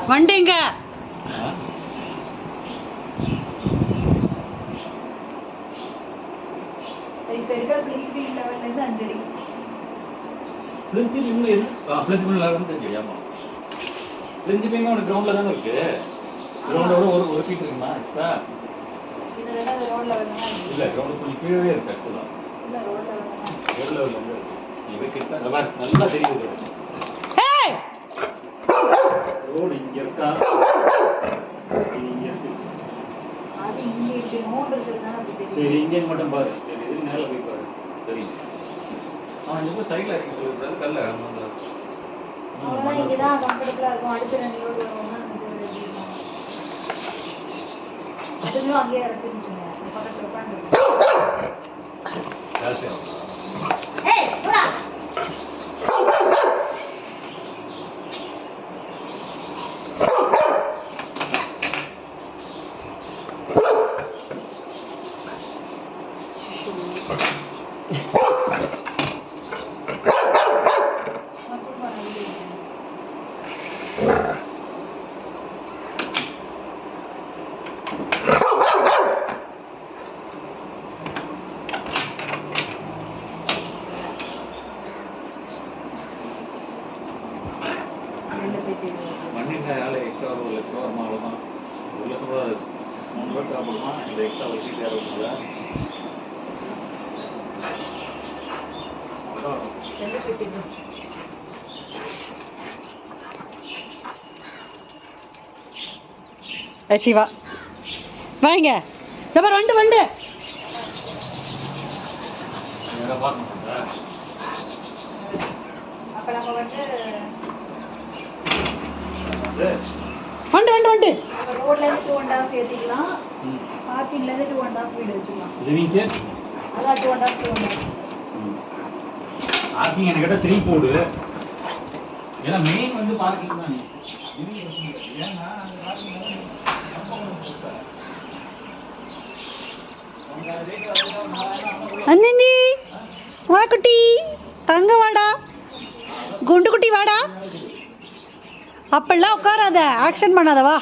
வண்டிங்க இப்போ இருக்கிற பிரின்சிபல் லெவல்லேருந்து 5 அடி. பிரின்சிபல் இன்னும் பிரின்சிபல் லெவல் தெரியாமா? பிரின்சிபல் ஒரு கிரவுண்ட்ல தானே இருக்கு. கிரவுண்டோட ஒரு ஃபீட் இருக்குமா? எக்ஸ்ட்ரா இதெல்லாம் ரோட் லெவல் தான் இல்ல, கிரவுண்ட் கொஞ்சம் கீழவே இருக்கு ஆக்சுவலா. இல்ல ரோட் லெவல் தான். ரோட் லெவல்ல இருந்து இருக்கு. இவ கிட்ட நல்லா தெரியுது. ஏய் ரோடு இங்க இருக்கா? இங்க இருக்கு. அது இங்க இருக்கு. நோட் இருக்குறதால அப்படி தெரியுது. சரி, இங்க மட்டும் பாரு. சரி, இது மேல போய் பாரு. சரி. இந்த சைடுல இருக்கு சொல்றது கல்ல வந்து. அவ்வளவுதான், இங்கதான் கம்ஃபர்டபுளா இருக்கும். அடுத்த 2 ரோடு வருவோம்னா நமக்கு அதுவும் அங்கேயே இறக்குச்சுங்க. பக்கத்துல உட்காந்து ஏய் போடா. மண்ணினால எக்ஸ்ட்ரா ஒரு லட்சம் வருமா? அவ்வளோதான். 1 லட்சம் ரூபா 3 லட்சம் தேவைப்படுமா? இந்த எக்ஸ்ட்ரா வச்சு தேவைப்படுதா? சிவா வாங்க இந்த மாதிரி வண்டு வண்டு அப்ப நம்ம வந்து வண்டு வண்டு வண்டு ரோட்ல இருந்து 2.5 ஏத்திக்கலாம். பார்க்கிங்ல இருந்து 2.5 வீடு வச்சுக்கலாம். லிவிங்க்கு அதான் 2.5 பார்க்கிங் எனக்கு கேட்டால் 3 போடு. ஏன்னா மெயின் வந்து பார்க்கிங் தான். அண்ணி வா குட்டி தங்க வாடா குண்டு குட்டி வாடா. அப்பெல்லாம் உட்காராத, ஆக்ஷன் பண்ணாத, வா.